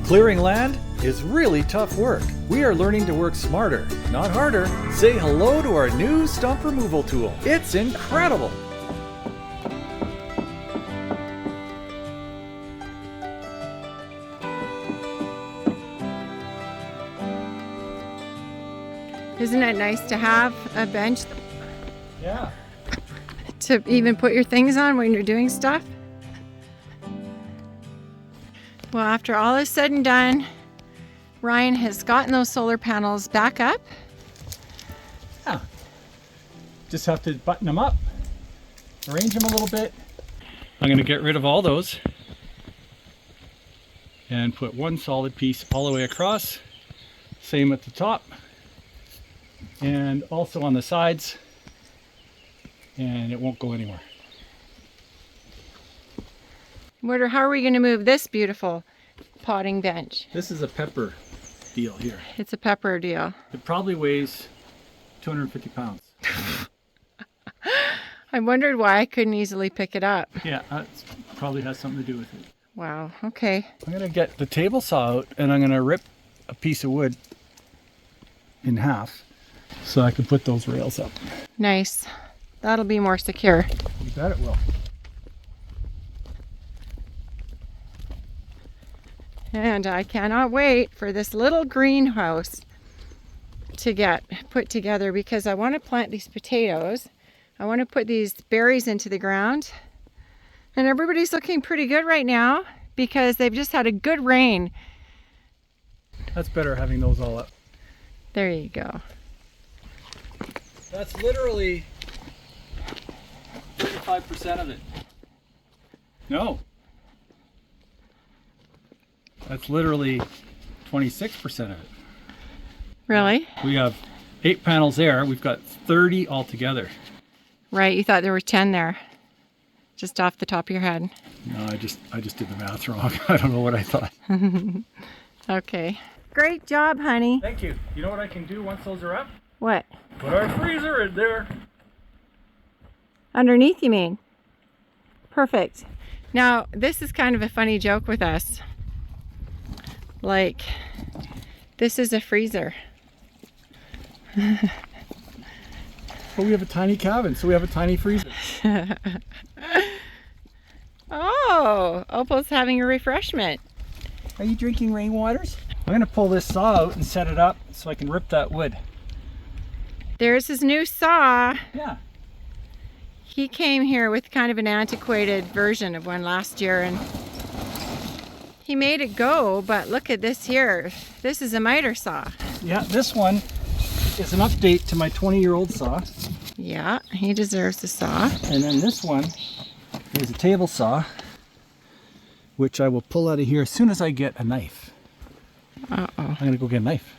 Clearing land is really tough work. We are learning to work smarter, not harder. Say hello to our new stump removal tool. It's incredible. Isn't it nice to have a bench Yeah. to even put your things on when you're doing stuff? Well, after all is said and done, Ryan has gotten those solar panels back up. Yeah. Just have to button them up, arrange them a little bit. I'm going to get rid of all those and put one solid piece all the way across. Same at the top and also on the sides, and it won't go anywhere. How are we going to move this beautiful potting bench? This is a pepper deal here. It's a pepper deal. It probably weighs 250 pounds. I wondered why I couldn't easily pick it up. Yeah, that probably has something to do with it. Wow, okay. I'm going to get the table saw out and I'm going to rip a piece of wood in half so I can put those rails up. Nice. That'll be more secure. You bet it will. And I cannot wait for this little greenhouse to get put together because I want to plant these potatoes. I want to put these berries into the ground. And everybody's looking pretty good right now because they've just had a good rain. That's better having those all up. There you go. That's literally 35% of it. No. That's literally 26% of it. Really? We have 8 panels there. We've got 30 altogether. Right, you thought there were 10 there. Just off the top of your head. No, I just did the math wrong. I don't know what I thought. Okay. Great job, honey. Thank you. You know what I can do once those are up? What? Put our freezer in there. Underneath, you mean? Perfect. Now, this is kind of a funny joke with us. Like, this is a freezer. Well, we have a tiny cabin, so we have a tiny freezer. Oh, Opal's having a refreshment. Are you drinking rainwaters? I'm going to pull this saw out and set it up so I can rip that wood. There's his new saw. Yeah. He came here with kind of an antiquated version of one last year and he made it go, but look at this here. This is a miter saw. Yeah, this one is an update to my 20-year-old saw. Yeah, he deserves a saw. And then this one is a table saw, which I will pull out of here as soon as I get a knife. Uh-oh. I'm going to go get a knife.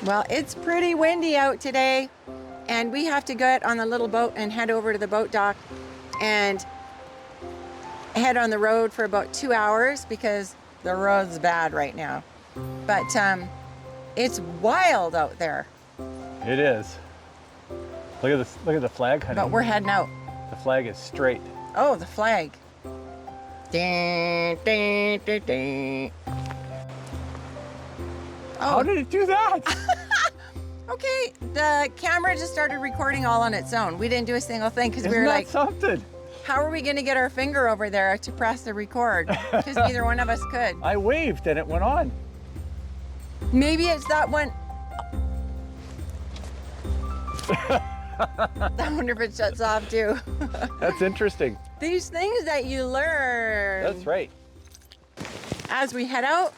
Well, it's pretty windy out today, and we have to get on the little boat and head over to the boat dock and head on the road for about 2 hours because the road's bad right now. But it's wild out there. It is. Look at this. Look at the flag, honey. But we're heading out. The flag is straight. Oh, the flag. Ding, ding, ding, ding. How did it do that? Okay, the camera just started recording all on its own. We didn't do a single thing because we Isn't were that like, something? how are we going to get our finger over there to press the record? Because neither one of us could. I waved and it went on. Maybe it's that one. I wonder if it shuts off too. That's interesting. These things that you learn. That's right. As we head out,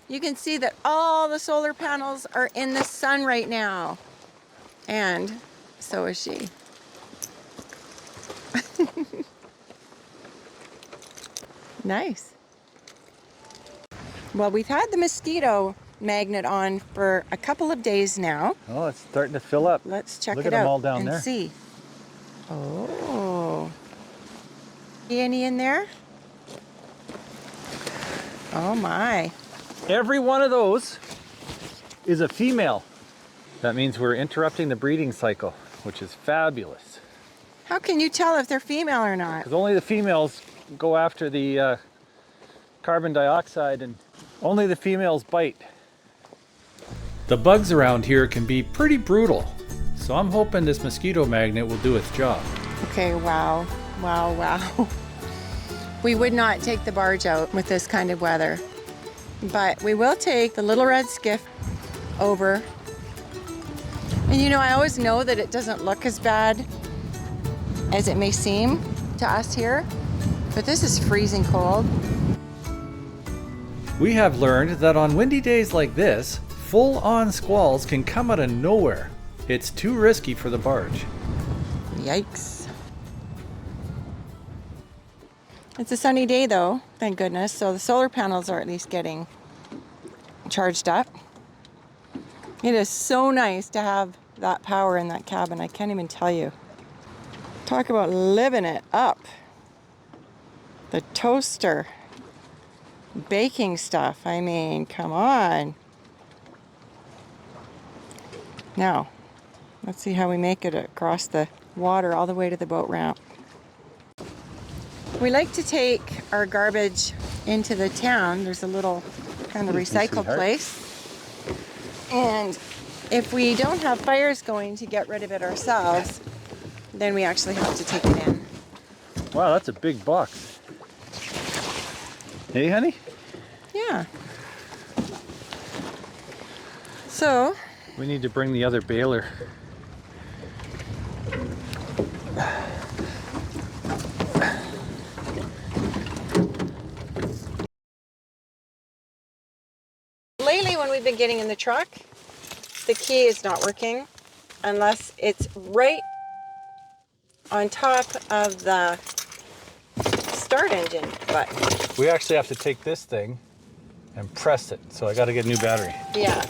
you can see that all the solar panels are in the sun right now. And so is she. Nice. Well, we've had the mosquito magnet on for a couple of days now. Oh, it's starting to fill up. Let's check Look it at out them all down and there. see. Oh. See any in there? Oh my. Every one of those is a female. That means we're interrupting the breeding cycle, which is fabulous. How can you tell if they're female or not? Because only the females go after the carbon dioxide and only the females bite. The bugs around here can be pretty brutal, so I'm hoping this mosquito magnet will do its job. Okay, wow. Wow, wow. We would not take the barge out with this kind of weather, but we will take the little red skiff over. And you know, I always know that it doesn't look as bad as it may seem to us here, but this is freezing cold. We have learned that on windy days like this, full-on squalls can come out of nowhere. It's too risky for the barge. Yikes. It's a sunny day though, thank goodness, so the solar panels are at least getting charged up. It is so nice to have that power in that cabin, I can't even tell you. Talk about living it up. The toaster, baking stuff, I mean, come on. Now, let's see how we make it across the water all the way to the boat ramp. We like to take our garbage into the town. There's a little kind of recycle place. And if we don't have fires going to get rid of it ourselves, then we actually have to take it in. Wow, that's a big box. Hey, honey? Yeah. So, We need to bring the other baler. lately when we've been getting in the truck, the key is not working unless it's right on top of the start engine button. We actually have to take this thing and press it, so I got to get a new battery. Yeah.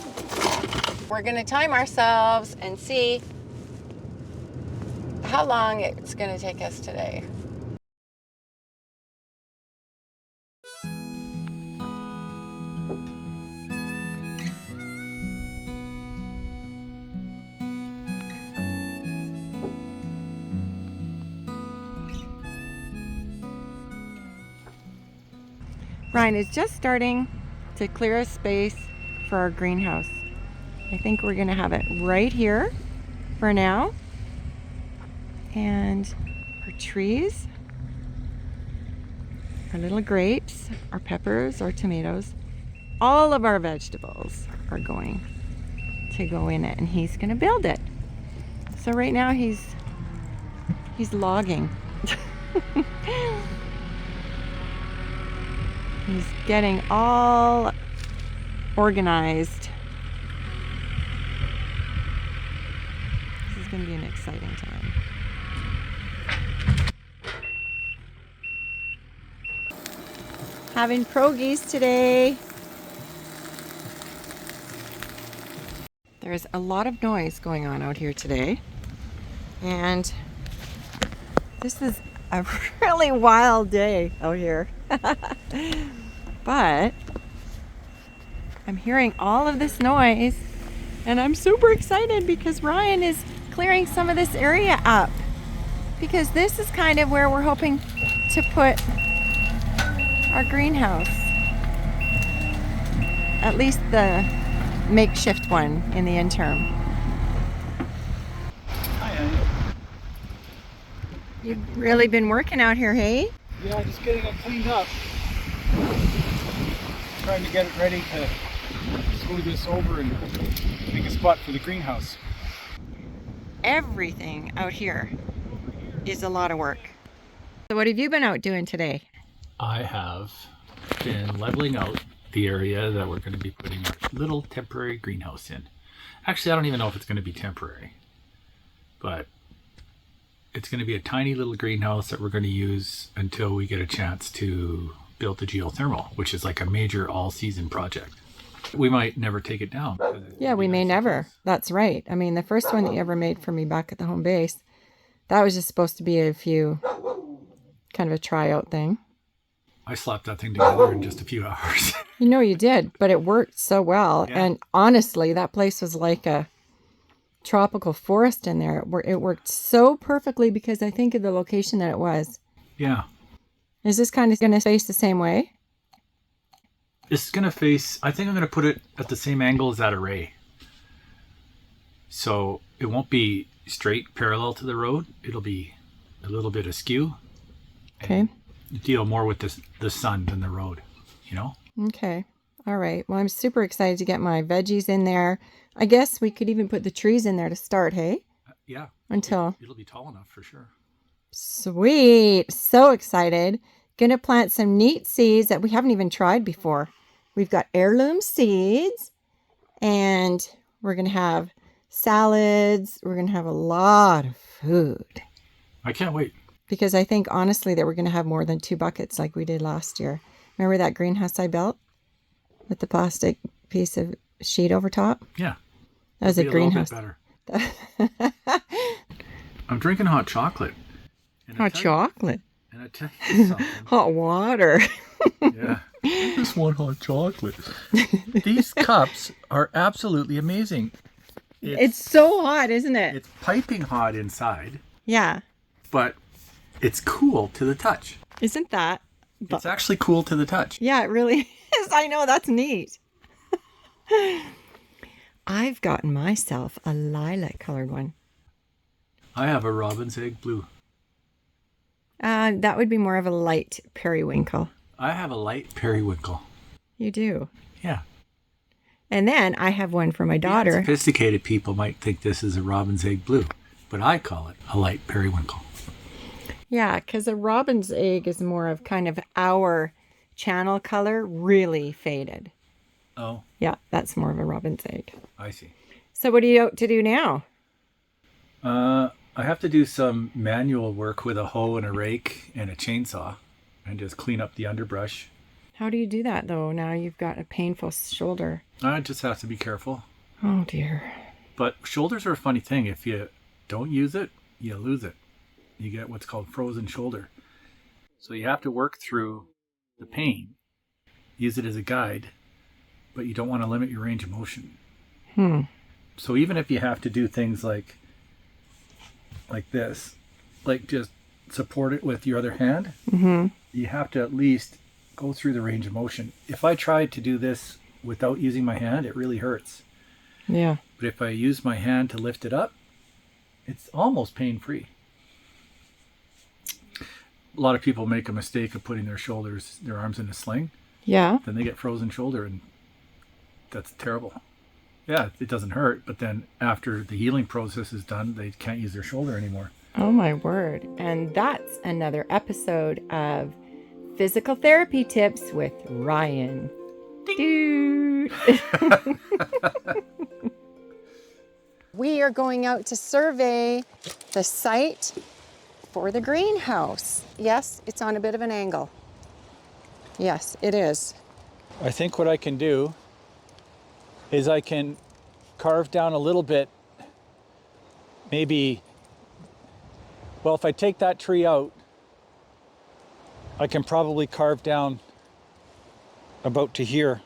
We're going to time ourselves and see how long it's going to take us today. Ryan is just starting to clear a space for our greenhouse. I think we're gonna have it right here for now. And our trees, our little grapes, our peppers, our tomatoes, all of our vegetables are going to go in it, and he's gonna build it. So right now he's logging. He's getting all organized. This is going to be an exciting time. Having pierogies today. There's a lot of noise going on out here today. And this is a really wild day out here. But I'm hearing all of this noise and I'm super excited because Ryan is clearing some of this area up, because this is kind of where we're hoping to put our greenhouse, at least the makeshift one in the interim. Hi, honey. You've really been working out here, hey? Yeah, just getting it cleaned up. Trying to get it ready to smooth this over and make a spot for the greenhouse. Everything out here is a lot of work. So what have you been out doing today? I have been leveling out the area that we're going to be putting our little temporary greenhouse in. Actually, I don't even know if it's going to be temporary, but it's going to be a tiny little greenhouse that we're going to use until we get a chance to build the geothermal, which is like a major all-season project. We might never take it down. Yeah, we may never. That's right. I mean, the first one that you ever made for me back at the home base, that was just supposed to be a few, kind of a tryout thing. I slapped that thing together in just a few hours. You know you did, but it worked so well. Yeah. And honestly, that place was like a tropical forest in there. It worked so perfectly because I think of the location that it was. Yeah. Is this kind of going to face the same way? It's going to face, I think I'm going to put it at the same angle as that array. So it won't be straight parallel to the road. It'll be a little bit askew. Okay. Deal more with the sun than the road, you know? Okay. All right. Well, I'm super excited to get my veggies in there. I guess we could even put the trees in there to start, hey? Yeah. Until. It'll be tall enough for sure. Sweet. So excited. Gonna plant some neat seeds that we haven't even tried before. We've got heirloom seeds, and we're gonna have salads. We're gonna have a lot of food. I can't wait. Because I think honestly that we're gonna have more than 2 buckets like we did last year. Remember that greenhouse I built with the plastic piece of sheet over top? Yeah. That was a greenhouse. Better. I'm drinking hot chocolate. Hot chocolate. And I tell you something. Hot water. Yeah. I just want hot chocolate. These cups are absolutely amazing. It's so hot, isn't it? It's piping hot inside. Yeah. But it's cool to the touch. Isn't that? It's actually cool to the touch. Yeah, it really is. I know, that's neat. I've gotten myself a lilac colored one. I have a robin's egg blue. That would be more of a light periwinkle. I have a light periwinkle. You do? Yeah. And then I have one for my daughter. Sophisticated people might think this is a robin's egg blue, but I call it a light periwinkle. Yeah, because a robin's egg is more of kind of our channel color, really faded. Oh. Yeah, that's more of a robin's egg. I see. So what are you out to do now? I have to do some manual work with a hoe and a rake and a chainsaw and just clean up the underbrush. How do you do that, though? Now you've got a painful shoulder. I just have to be careful. Oh, dear. But shoulders are a funny thing. If you don't use it, you lose it. You get what's called frozen shoulder. So you have to work through the pain, use it as a guide, but you don't want to limit your range of motion. So even if you have to do things like this, like just support it with your other hand, you have to at least go through the range of motion. If I tried to do this without using my hand, it really hurts. Yeah. But if I use my hand to lift it up, it's almost pain-free. A lot of people make a mistake of putting their arms in a sling. Yeah. Then they get frozen shoulder, and that's terrible. Yeah, it doesn't hurt, but then after the healing process is done, they can't use their shoulder anymore. Oh, my word. And that's another episode of Physical Therapy Tips with Ryan. Dude. We are going out to survey the site for the greenhouse. Yes, it's on a bit of an angle. Yes, it is. I think what I can do is I can carve down a little bit, maybe, well, if I take that tree out, I can probably carve down about to here,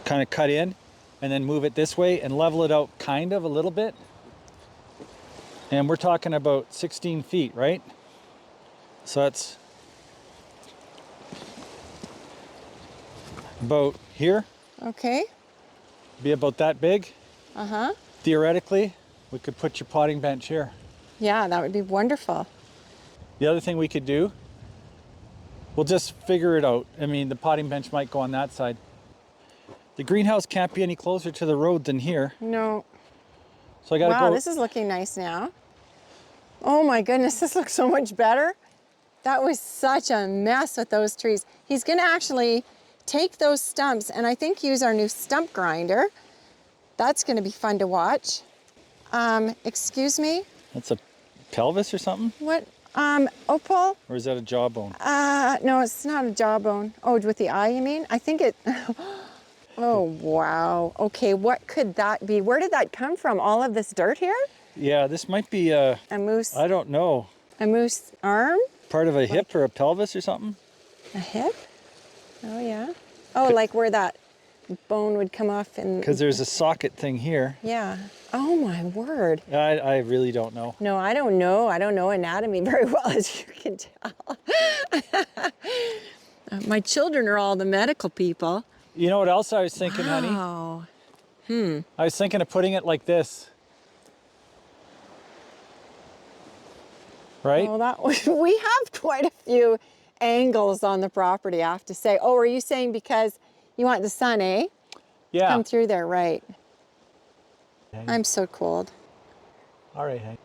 kind of cut in, and then move it this way and level it out kind of a little bit. And we're talking about 16 feet, right? So that's about here. Okay. Be about that big. Uh-huh. Theoretically, we could put your potting bench here. Yeah, that would be wonderful. The other thing we could do, we'll just figure it out. I mean, the potting bench might go on that side. The greenhouse can't be any closer to the road than here. No. So I gotta go. Wow, this is looking nice now. Oh my goodness, this looks so much better. That was such a mess with those trees. He's gonna actually take those stumps and I think use our new stump grinder. That's gonna be fun to watch. Excuse me? That's a pelvis or something? What? Opal? Or is that a jawbone? No, it's not a jawbone. Oh, with the eye, you mean? I think it, oh, wow. Okay, what could that be? Where did that come from? All of this dirt here? Yeah, this might be a moose. I don't know. A moose arm? Part of a hip or a pelvis or something? A hip? Oh, yeah. Oh, like where that bone would come off and... Because there's a socket thing here. Yeah. Oh, my word. I really don't know. No, I don't know. I don't know anatomy very well, as you can tell. My children are all the medical people. You know what else I was thinking, honey? Wow. I was thinking of putting it like this. Right? Well, that we have quite a few angles on the property, I have to say. Oh, are you saying because you want the sun, eh? Yeah. Come through there, right. Hey. I'm so cold. All right, hey.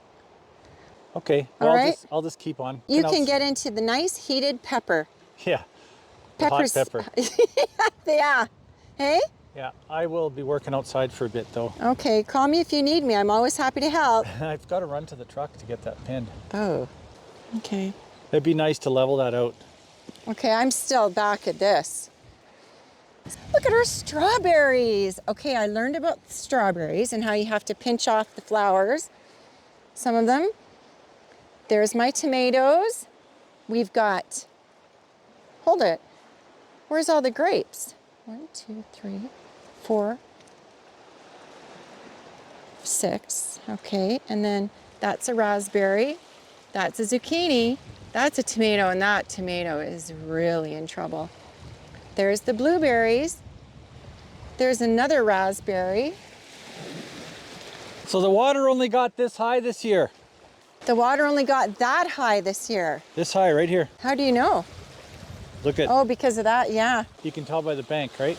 Okay, well, All right. I'll just keep on. You can get into the nice heated pepper. Yeah, the hot pepper. Yeah. Hey? Yeah, I will be working outside for a bit though. Okay, call me if you need me. I'm always happy to help. I've got to run to the truck to get that pinned. Oh, okay. It'd be nice to level that out. Okay, I'm still back at this. Look at our strawberries. Okay, I learned about strawberries and how you have to pinch off the flowers. Some of them. There's my tomatoes. We've got, hold it. Where's all the grapes? 1, 2, 3, 4, 6. Okay, and then that's a raspberry. That's a zucchini. That's a tomato, and that tomato is really in trouble. There's the blueberries. There's another raspberry. So the water only got this high this year. The water only got that high this year. This high right here. How do you know? Look at, Oh, because of that, yeah. you can tell by the bank, right?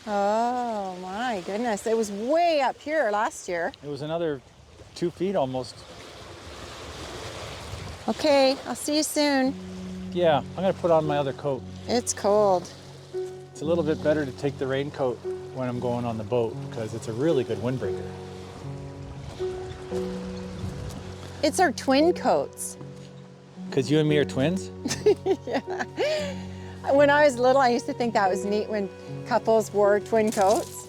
Oh my goodness, it was way up here last year. It was another 2 feet almost. Okay, I'll see you soon. Yeah, I'm gonna put on my other coat. It's cold. It's a little bit better to take the raincoat when I'm going on the boat because it's a really good windbreaker. It's our twin coats. Because you and me are twins? Yeah. When I was little, I used to think that was neat when couples wore twin coats.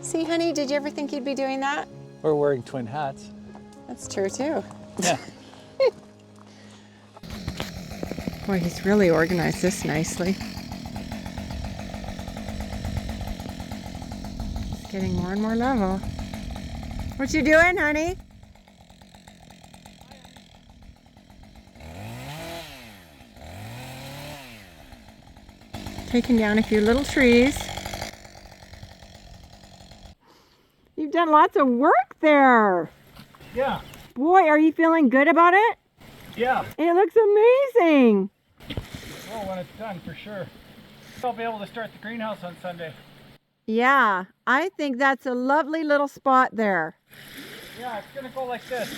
See, honey, did you ever think you'd be doing that? We're wearing twin hats. That's true too. Yeah. Boy, he's really organized this nicely. It's getting more and more level. What you doing, honey? Taking down a few little trees. You've done lots of work there. Yeah. Boy, are you feeling good about it? Yeah. It looks amazing. Well, when it's done, for sure. I'll be able to start the greenhouse on Sunday. Yeah, I think that's a lovely little spot there. Yeah, it's gonna go like this.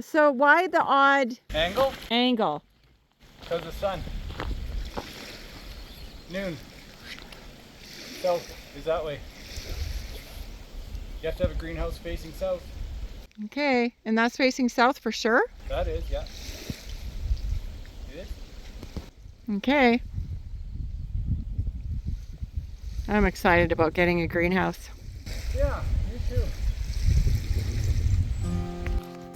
So why the odd Angle? angle? Because the sun. Noon. South is that way. You have to have a greenhouse facing south. Okay, and that's facing south for sure? That is, yeah. It is. Okay. I'm excited about getting a greenhouse. Yeah, me too.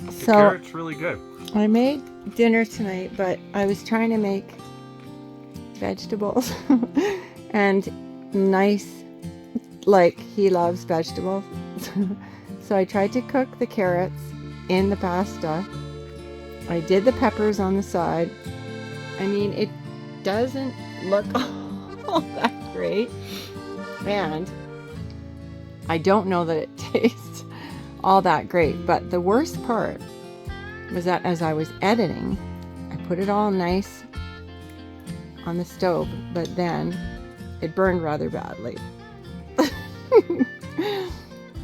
The So carrot's really good. I made dinner tonight, but I was trying to make vegetables and nice, like he loves vegetables. So I tried to cook the carrots in the pasta. I did the peppers on the side. I mean, it doesn't look all that great. And I don't know that it tastes all that great. But the worst part was that as I was editing, I put it all nice on the stove, but then it burned rather badly.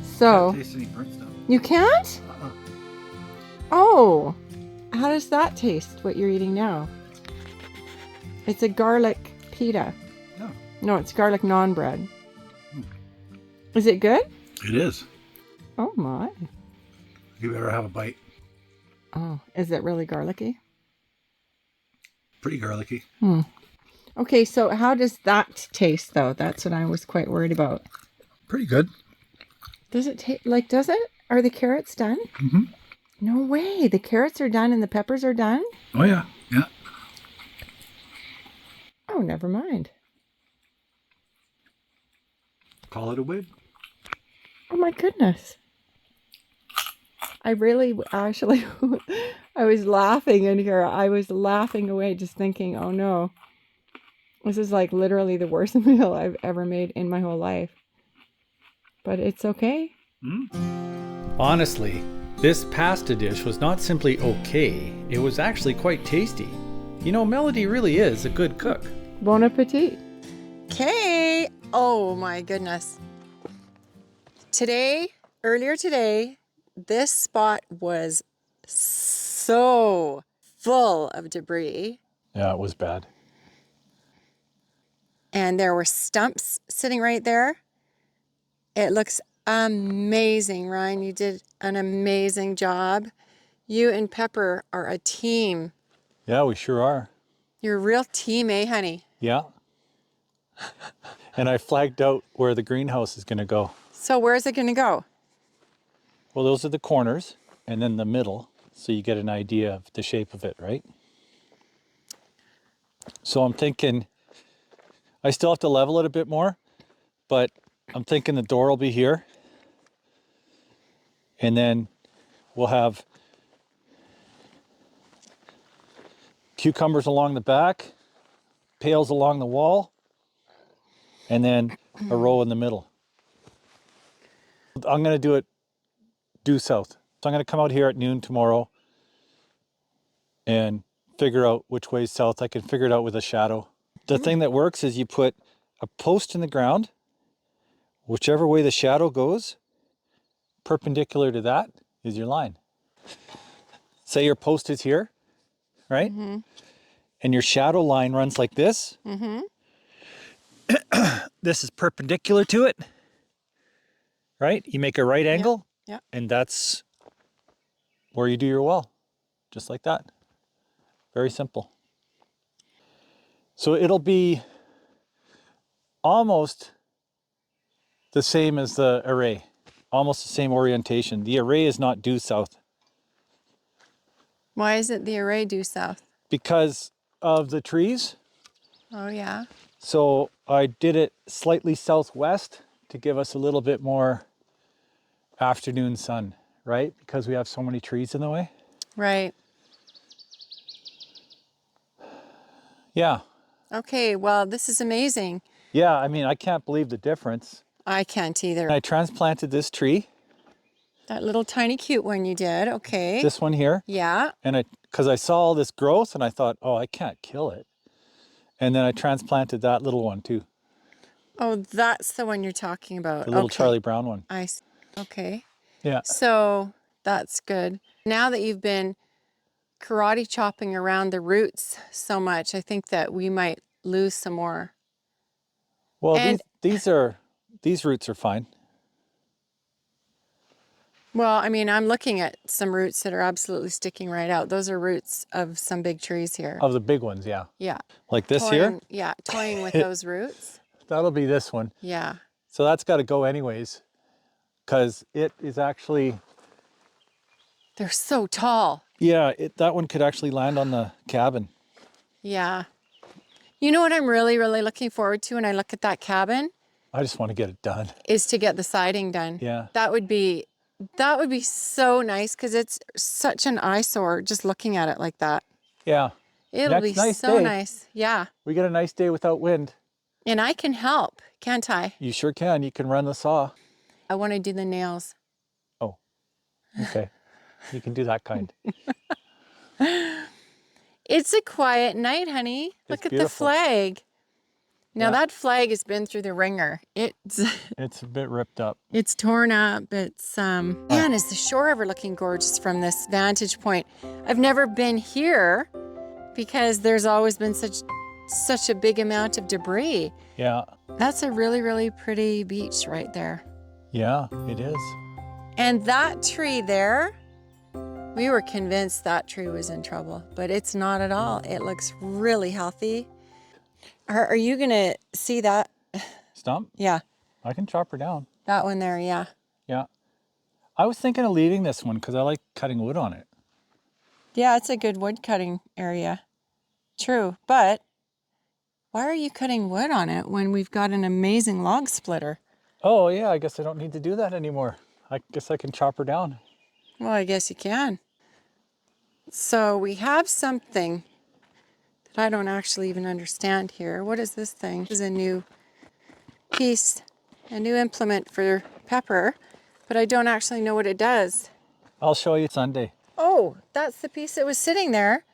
So, Taste any burnt stuff. you can't? Oh, how does that taste, what you're eating now? It's a garlic pita. No. No, it's garlic naan bread. Is it good? It is. Oh my. You better have a bite. Oh, is it really garlicky? Pretty garlicky. Okay, so how does that taste though? That's what I was quite worried about. Pretty good. Does it taste like, does it? Are the carrots done? Mm-hmm. No way. The carrots are done and the peppers are done? Oh yeah, yeah. Oh, never mind. Call it a win. Oh my goodness. I really actually, I was laughing in here. I was laughing away just thinking, oh no, this is like literally the worst meal I've ever made in my whole life. But it's okay. Honestly, this pasta dish was not simply okay, it was actually quite tasty. You know, Melody really is a good cook. Bon appetit. Okay. Oh my goodness. Earlier today, this spot was so full of debris. Yeah, it was bad. And there were stumps sitting right there. It looks amazing, Ryan. You did an amazing job. You and Pepper are a team. Yeah, we sure are. You're a real team, eh, honey? Yeah. And I flagged out where the greenhouse is going to go. So where's it going to go? Well, those are the corners and then the middle, so you get an idea of the shape of it, right? So I'm thinking, I still have to level it a bit more, but I'm thinking the door will be here. And then we'll have cucumbers along the back, pails along the wall, and then a row in the middle. I'm going to do it due south. So I'm going to come out here at noon tomorrow and figure out which way is south. I can figure it out with a shadow. The thing that works is you put a post in the ground, whichever way the shadow goes, perpendicular to that is your line. Say your post is here, right? Mm-hmm. And your shadow line runs like this. Mm-hmm. This is perpendicular to it, right? You make a right angle, Yep. And that's where you do your well, just like that. Very simple. So it'll be almost the same as the array, almost the same orientation. The array is not due south. Why isn't the array due south? Because of the trees. Oh, yeah. So I did it slightly southwest to give us a little bit more afternoon sun, right? Because we have so many trees in the way. Right. Yeah. Okay, well, this is amazing. Yeah, I mean, I can't believe the difference. I can't either. I transplanted this tree. That little tiny cute one you did, okay. This one here. Yeah. And because I saw all this growth and I thought, oh, I can't kill it. And then I transplanted that little one too. Oh, that's the one you're talking about. The little Charlie Brown one. Okay. Yeah. So that's good. Now that you've been karate chopping around the roots so much, I think that we might lose some more. Well, these roots are fine. Well, I mean, I'm looking at some roots that are absolutely sticking right out. Those are roots of some big trees here. Of the big ones, yeah. Yeah. Like this here? Yeah, toying with those roots. That'll be this one. Yeah. So that's got to go anyways, because it is actually... They're so tall. Yeah, that one could actually land on the cabin. Yeah. You know what I'm really, really looking forward to when I look at that cabin? I just want to get it done. Is to get the siding done. Yeah. That would be so nice because it's such an eyesore just looking at it like that. Yeah. It'll be so nice. Yeah. We get a nice day without wind. And I can help, can't I? You sure can. You can run the saw. I want to do the nails. Oh, okay. You can do that kind. It's a quiet night, honey. Look at the flag. Now that flag has been through the ringer. It's a bit ripped up. It's torn up. It's man, is the shore ever looking gorgeous from this vantage point? I've never been here because there's always been such a big amount of debris. Yeah. That's a really, really pretty beach right there. Yeah, it is. And that tree there, we were convinced that tree was in trouble, but it's not at all. It looks really healthy. Are you going to see that? Stump? Yeah. I can chop her down. That one there, yeah. Yeah. I was thinking of leaving this one because I like cutting wood on it. Yeah, it's a good wood cutting area. True, but why are you cutting wood on it when we've got an amazing log splitter? Oh, yeah, I guess I don't need to do that anymore. I guess I can chop her down. Well, I guess you can. So we have something that I don't actually even understand here. What is this thing? This is a new piece, a new implement for Pepper, but I don't actually know what it does. I'll show you Sunday. Oh, that's the piece that was sitting there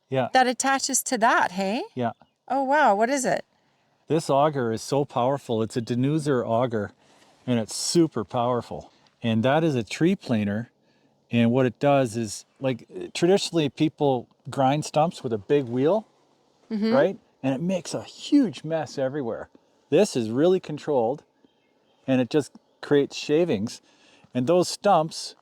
Yeah, that attaches to that, hey? yeah. Oh, wow. What is it? This auger is so powerful. It's a denuser auger, and it's super powerful. And that is a tree planer. And what it does is, like, traditionally people grind stumps with a big wheel, right? And it makes a huge mess everywhere. This is really controlled, and it just creates shavings. And those stumps,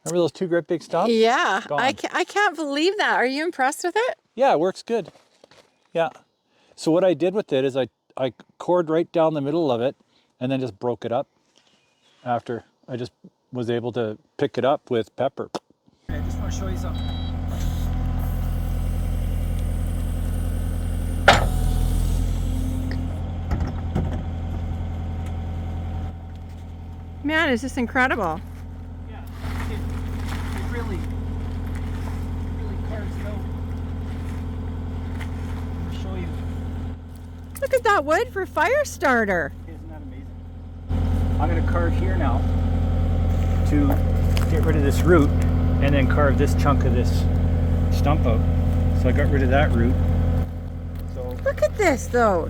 remember those two great big stumps? Yeah, I Gone. I can't believe that. Are you impressed with it? Yeah, it works good. Yeah. So what I did with it is I cored right down the middle of it and then just broke it up after I just was able to pick it up with Pepper. I just want to show you something. Man, is this incredible. Yeah, it really carves it out. I'll show you. Look at that wood for fire starter. Isn't that amazing? I'm going to carve here now to get rid of this root and then carve this chunk of this stump out. So I got rid of that root. So Look at this, though.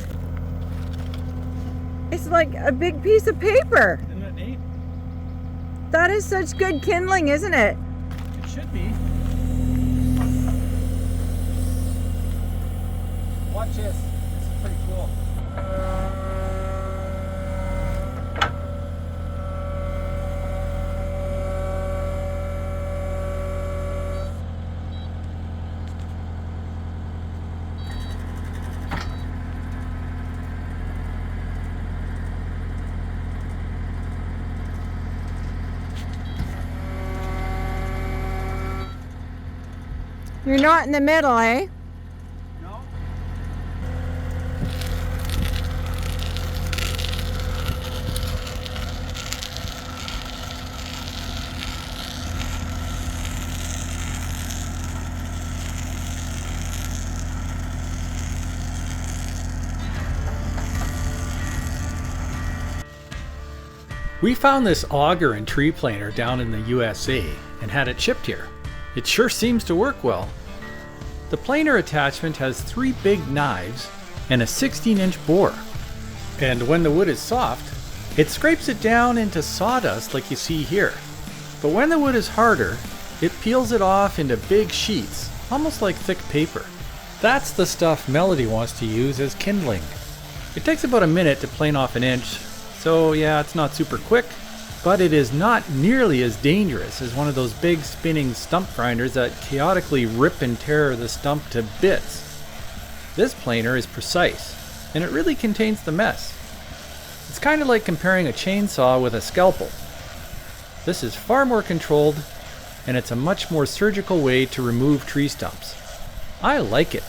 It's like a big piece of paper. isn't that neat? That is such good kindling, isn't it? It should be. Watch this. This is pretty cool. You're not in the middle, eh? No? We found this auger and tree planer down in the USA and had it shipped here. It sure seems to work well. The planer attachment has 3 big knives and a 16-inch bore. And when the wood is soft, it scrapes it down into sawdust like you see here. But when the wood is harder, it peels it off into big sheets, almost like thick paper. That's the stuff Melody wants to use as kindling. It takes about a minute to plane off an inch, so yeah, it's not super quick, but it is not nearly as dangerous as one of those big spinning stump grinders that chaotically rip and tear the stump to bits. This planer is precise, and it really contains the mess. It's kind of like comparing a chainsaw with a scalpel. This is far more controlled, and it's a much more surgical way to remove tree stumps. I like it.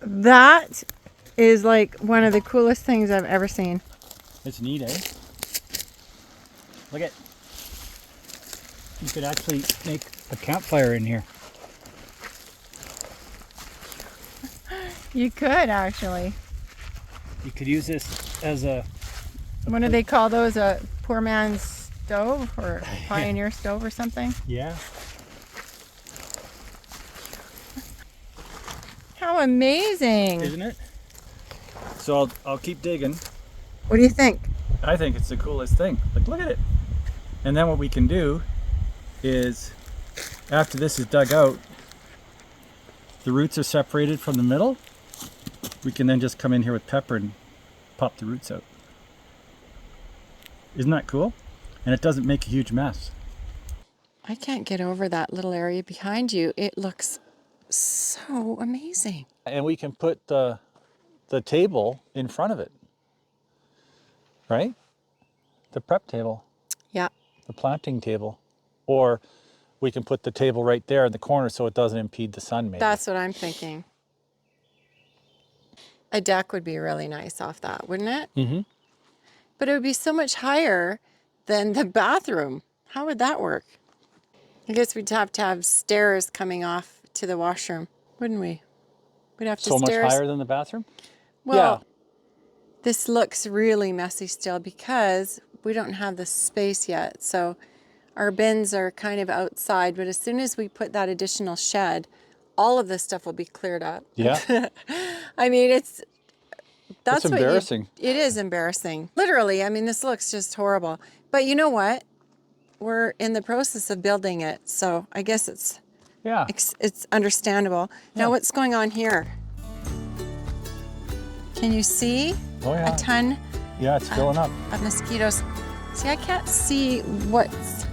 That is like one of the coolest things I've ever seen. It's neat, eh? Look at. You could actually make a campfire in here. You could actually. You could use this as a What do they call those? A poor man's stove or a pioneer stove or something? yeah. How amazing. Isn't it? So I'll keep digging. What do you think? I think it's the coolest thing. Like, look at it. And then what we can do is, after this is dug out, the roots are separated from the middle. We can then just come in here with Pepper and pop the roots out. Isn't that cool? And it doesn't make a huge mess. I can't get over that little area behind you. It looks so amazing. And we can put the table in front of it, right? The prep table, Yeah. the planting table. Or we can put the table right there in the corner so it doesn't impede the sun maybe. That's what I'm thinking. A deck would be really nice off that, wouldn't it? Mm-hmm. But it would be so much higher than the bathroom. How would that work? I guess we'd have to have stairs coming off to the washroom, wouldn't we? We'd have to So much stairs. higher than the bathroom? Well, Yeah. this looks really messy still because we don't have the space yet. So our bins are kind of outside, but as soon as we put that additional shed, all of this stuff will be cleared up. Yeah. I mean, that's It's embarrassing. It is embarrassing. Literally, I mean, this looks just horrible. But you know what? We're in the process of building it, so I guess it's understandable. Now, what's going on here? Can you see a ton Yeah, it's filling up. of mosquitoes? See, I can't see what's...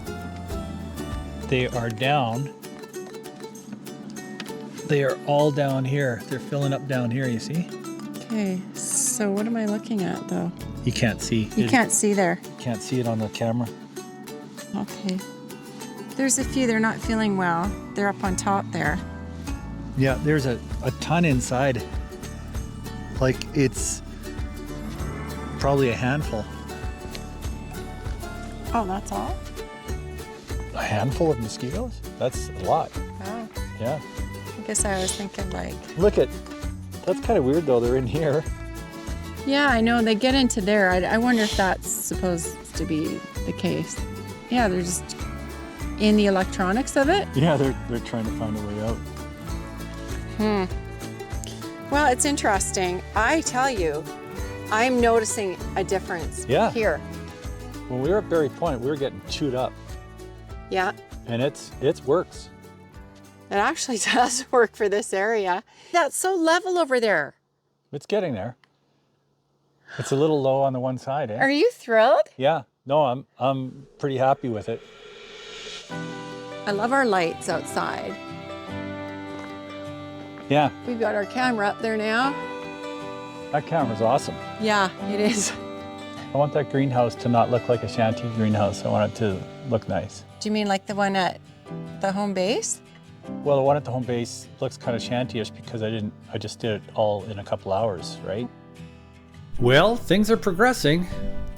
They are down. They are all down here. They're filling up down here, you see? Okay, so what am I looking at, though? You can't see. You can't see there. Can't see it on the camera. Okay. There's a few, they're not feeling well. They're up on top there. Yeah, there's a ton inside. Like, it's probably a handful. Oh, that's all? A handful of mosquitoes? That's a lot. Wow. Yeah. I guess I was thinking like... Look at, that's kind of weird though, they're in here. Yeah, I know, they get into there. I wonder if that's supposed to be the case. Yeah, they're just in the electronics of it. Yeah, they're trying to find a way out. Well, it's interesting. I tell you, I'm noticing a difference here. When we were at Berry Point, we were getting chewed up. Yeah. And it works. It actually does work for this area. That's so level over there. It's getting there. It's a little low on the one side, eh? Are you thrilled? Yeah. No, I'm pretty happy with it. I love our lights outside. Yeah. We've got our camera up there now. That camera's awesome. Yeah, it is. I want that greenhouse to not look like a shanty greenhouse. I want it to look nice. Do you mean like the one at the home base? Well, the one at the home base looks kind of shanty-ish because I just did it all in a couple hours, right? Well, things are progressing.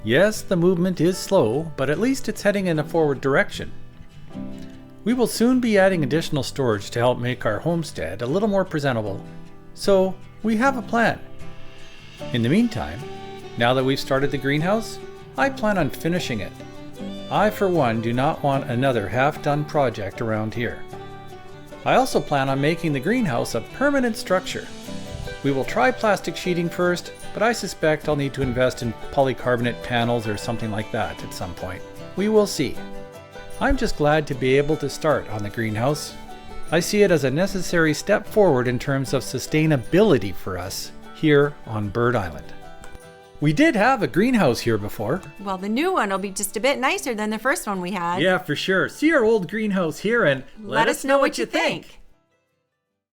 Yes, the movement is slow, but at least it's heading in a forward direction. We will soon be adding additional storage to help make our homestead a little more presentable. So, we have a plan. In the meantime, now that we've started the greenhouse, I plan on finishing it. I, for one, do not want another half-done project around here. I also plan on making the greenhouse a permanent structure. We will try plastic sheeting first, but I suspect I'll need to invest in polycarbonate panels or something like that at some point. We will see. I'm just glad to be able to start on the greenhouse. I see it as a necessary step forward in terms of sustainability for us here on Bird Island. We did have a greenhouse here before. Well, the new one will be just a bit nicer than the first one we had. Yeah, for sure. See our old greenhouse here and Let us know what you think.